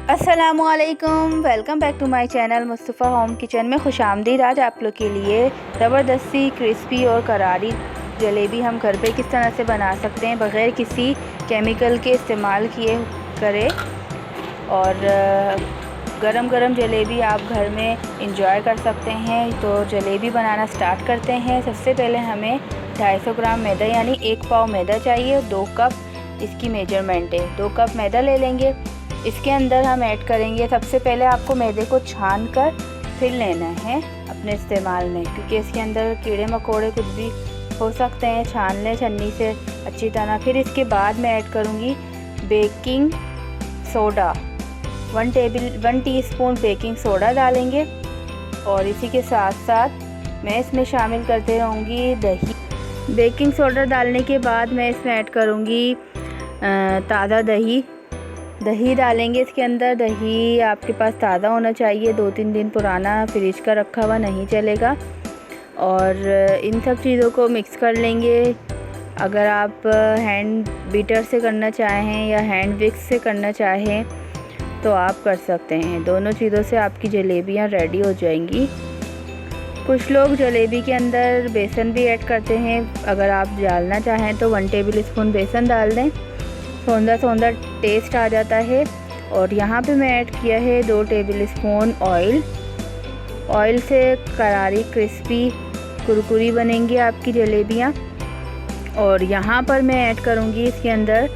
अस्सलामुअलैकुम, welcome back to my channel Mustafa home kitchen में खुशामदीद। आज आप लोग के लिए ज़बरदस्ती क्रिस्पी और करारी जलेबी हम घर पे किस तरह से बना सकते हैं बग़ैर किसी केमिकल के इस्तेमाल किए करें। और गरम गरम जलेबी आप घर में इंजॉय कर सकते हैं। तो जलेबी बनाना स्टार्ट करते हैं। सबसे पहले हमें 250 ग्राम मैदा यानी 1 पाव मैदा चाहिए। 2 कप इसकी मेजरमेंट है। 2 कप मैदा ले लेंगे। इसके अंदर हम ऐड करेंगे, सबसे पहले आपको मैदे को छान कर फिर लेना है अपने इस्तेमाल में, क्योंकि इसके अंदर कीड़े मकोड़े कुछ भी हो सकते हैं। छान लें छन्नी से अच्छी तरह। फिर इसके बाद मैं ऐड करूँगी baking soda, 1 teaspoon baking soda डालेंगे। और इसी के साथ साथ मैं इसमें शामिल करते रहूँगी दही। बेकिंग सोडा डालने के बाद मैं इसमें ऐड करूँगी ताज़ा दही डालेंगे इसके अंदर। दही आपके पास ताज़ा होना चाहिए, 2-3 दिन पुराना फ्रिज का रखा हुआ नहीं चलेगा। और इन सब चीज़ों को मिक्स कर लेंगे। अगर आप हैंड बीटर से करना चाहें या हैंड विक्स से करना चाहें तो आप कर सकते हैं। दोनों चीज़ों से आपकी जलेबियाँ रेडी हो जाएंगी। कुछ लोग जलेबी के अंदर बेसन भी ऐड करते हैं। अगर आप डालना चाहें तो 1 टेबल स्पून बेसन डाल दें, सौंधा टेस्ट आ जाता है। और यहाँ पे मैं ऐड किया है 2 टेबल स्पून ऑयल से करारी क्रिस्पी कुरकुरी बनेंगी आपकी जलेबियाँ। और यहाँ पर मैं ऐड करूँगी इसके अंदर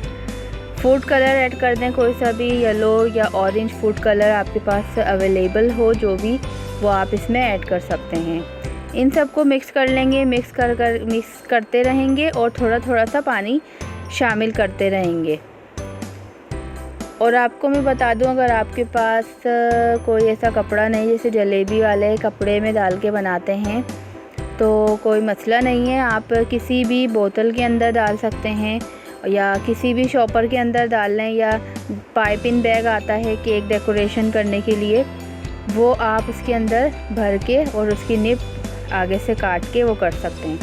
फूड कलर ऐड कर दें, कोई सा भी येलो या ऑरेंज फूड कलर आपके पास अवेलेबल हो, जो भी वो आप इसमें ऐड कर सकते हैं। इन सबको मिक्स कर लेंगे। मिक्स करते रहेंगे और थोड़ा सा पानी शामिल करते रहेंगे। और आपको मैं बता दूं, अगर आपके पास कोई ऐसा कपड़ा नहीं जैसे जलेबी वाले कपड़े में डाल के बनाते हैं तो कोई मसला नहीं है। आप किसी भी बोतल के अंदर डाल सकते हैं या किसी भी शॉपर के अंदर डाल लें, या पाइपिंग बैग आता है केक डेकोरेशन करने के लिए, वो आप उसके अंदर भर के और उसकी निप आगे से काट के वो कर सकते हैं।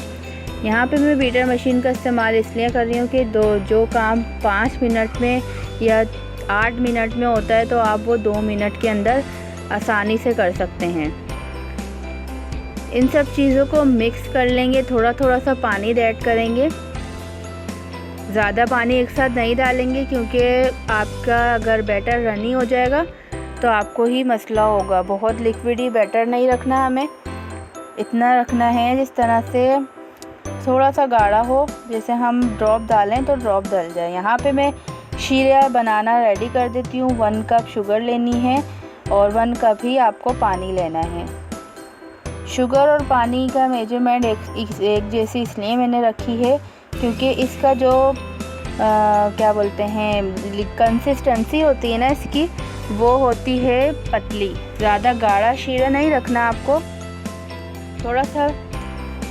यहाँ पे मैं बीटर मशीन का इस्तेमाल इसलिए कर रही हूँ कि जो काम 5 मिनट में या 8 मिनट में होता है तो आप वो 2 मिनट के अंदर आसानी से कर सकते हैं। इन सब चीज़ों को मिक्स कर लेंगे। थोड़ा सा पानी ऐड करेंगे, ज़्यादा पानी एक साथ नहीं डालेंगे, क्योंकि आपका अगर बैटर रनी हो जाएगा तो आपको ही मसला होगा। बहुत लिक्विडी बैटर नहीं रखना, हमें इतना रखना है जिस तरह से थोड़ा सा गाढ़ा हो, जैसे हम ड्रॉप डालें तो ड्रॉप डल जाए। यहाँ पे मैं शीरा बनाना रेडी कर देती हूँ। 1 कप शुगर लेनी है और 1 कप ही आपको पानी लेना है। शुगर और पानी का मेजरमेंट एक जैसी इसलिए मैंने रखी है क्योंकि इसका जो क्या बोलते हैं कंसिस्टेंसी होती है ना इसकी, वो होती है पतली। ज़्यादा गाढ़ा शीरा नहीं रखना आपको, थोड़ा सा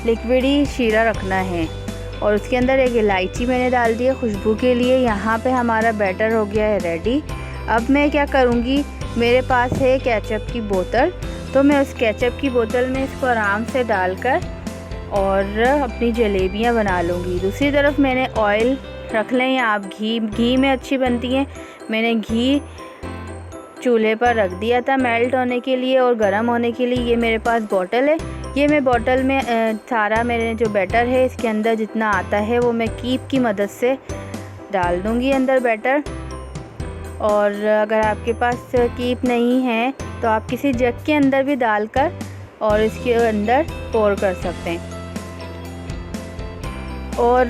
लिक्विडी शीरा रखना है। और उसके अंदर एक इलायची मैंने डाल दी है खुशबू के लिए। यहाँ पे हमारा बैटर हो गया है रेडी। अब मैं क्या करूँगी, मेरे पास है केचप की बोतल, तो मैं उस केचप की बोतल में इसको आराम से डालकर और अपनी जलेबियाँ बना लूँगी। दूसरी तरफ मैंने ऑयल रख लें या आप घी में अच्छी बनती हैं। मैंने घी चूल्हे पर रख दिया था मेल्ट होने के लिए और गर्म होने के लिए। ये मेरे पास बोतल है। ये मैं बोतल में सारा मेरे जो बैटर है इसके अंदर जितना आता है वो मैं कीप की मदद से डाल दूँगी अंदर बैटर। और अगर आपके पास कीप नहीं है तो आप किसी जग के अंदर भी डालकर और इसके अंदर पोर कर सकते हैं। और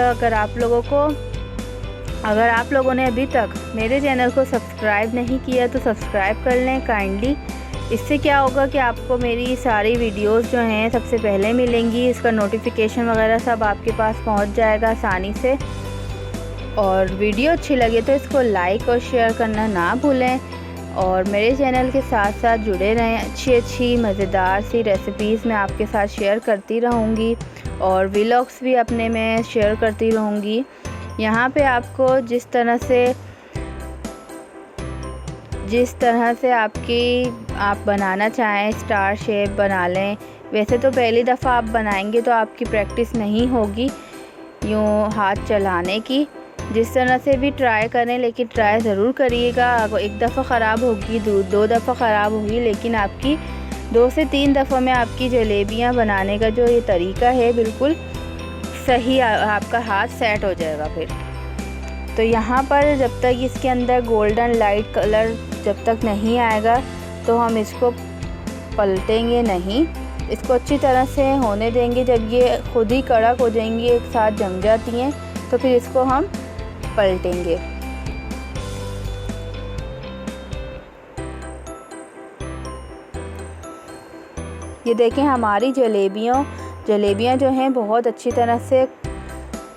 अगर आप लोगों ने अभी तक मेरे चैनल को सब्सक्राइब नहीं किया तो सब्सक्राइब कर लें काइंडली। इससे क्या होगा कि आपको मेरी सारी वीडियोस जो हैं सबसे पहले मिलेंगी। इसका नोटिफिकेशन वगैरह सब आपके पास पहुंच जाएगा आसानी से। और वीडियो अच्छी लगे तो इसको लाइक और शेयर करना ना भूलें। और मेरे चैनल के साथ साथ जुड़े रहें। अच्छी मज़ेदार सी रेसिपीज़ मैं आपके साथ शेयर करती रहूँगी और व्लॉग्स भी अपने में शेयर करती रहूँगी। यहाँ पे आपको जिस तरह से आप बनाना चाहें स्टार शेप बना लें। वैसे तो पहली दफ़ा आप बनाएंगे तो आपकी प्रैक्टिस नहीं होगी यूँ हाथ चलाने की, जिस तरह से भी ट्राई करें, लेकिन ट्राई ज़रूर करिएगा। एक दफ़ा ख़राब होगी, दो दफ़ा ख़राब होगी, लेकिन आपकी 2 से 3 दफ़ा में आपकी जलेबियाँ बनाने का जो ये तरीका है बिल्कुल सही, आपका हाथ सेट हो जाएगा फिर। तो यहाँ पर जब तक इसके अंदर गोल्डन लाइट कलर जब तक नहीं आएगा तो हम इसको पलटेंगे नहीं, इसको अच्छी तरह से होने देंगे। जब ये खुद ही कड़क हो जाएंगी, एक साथ जम जाती हैं, तो फिर इसको हम पलटेंगे। ये देखें हमारी जलेबियाँ जो हैं बहुत अच्छी तरह से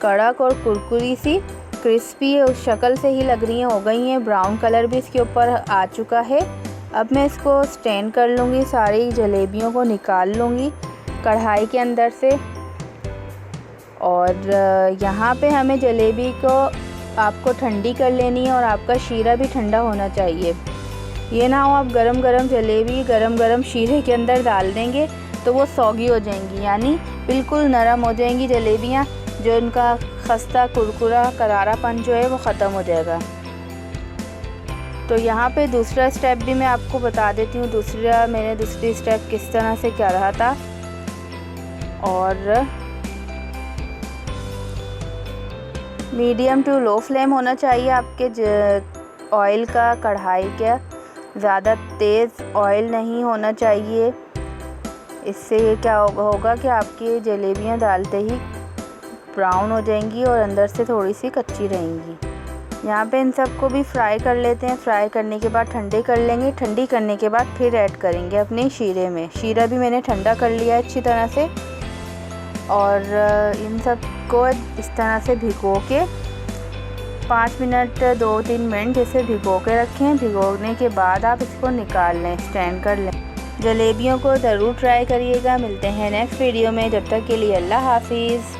कड़क और कुरकुरी सी क्रिस्पी उस शक्ल से ही लग रही हैं, हो गई हैं। ब्राउन कलर भी इसके ऊपर आ चुका है। अब मैं इसको स्ट्रेन कर लूँगी, सारी जलेबियों को निकाल लूँगी कढ़ाई के अंदर से। और यहाँ पे हमें जलेबी को आपको ठंडी कर लेनी है और आपका शीरा भी ठंडा होना चाहिए। ये ना हो आप गरम गरम जलेबी गरम गरम शीरे के अंदर डाल देंगे तो वो सौगी हो जाएंगी, यानी बिल्कुल नरम हो जाएंगी जलेबियाँ, जो उनका खस्ता कुरकुरा करारापन जो है वो ख़त्म हो जाएगा। तो यहाँ पे दूसरा स्टेप भी मैं आपको बता देती हूँ, दूसरी स्टेप किस तरह से क्या रहा था। और मीडियम टू लो फ्लेम होना चाहिए आपके ऑयल का, कढ़ाई का। ज़्यादा तेज़ ऑयल नहीं होना चाहिए, इससे क्या होगा कि आपकी जलेबियाँ डालते ही ब्राउन हो जाएंगी और अंदर से थोड़ी सी कच्ची रहेंगी। यहाँ पे इन सबको भी फ्राई कर लेते हैं। फ्राई करने के बाद ठंडे कर लेंगे, ठंडी करने के बाद फिर ऐड करेंगे अपने शीरे में। शीरा भी मैंने ठंडा कर लिया है अच्छी तरह से। और इन सब को इस तरह से भिगो के 5 मिनट 2-3 मिनट इसे भिगो के रखें। भिगोने के बाद आप इसको निकाल लें, स्टैंड कर लें। जलेबियों को ज़रूर ट्राई करिएगा। मिलते हैं नेक्स्ट वीडियो में, जब तक के लिए अल्लाह हाफिज़।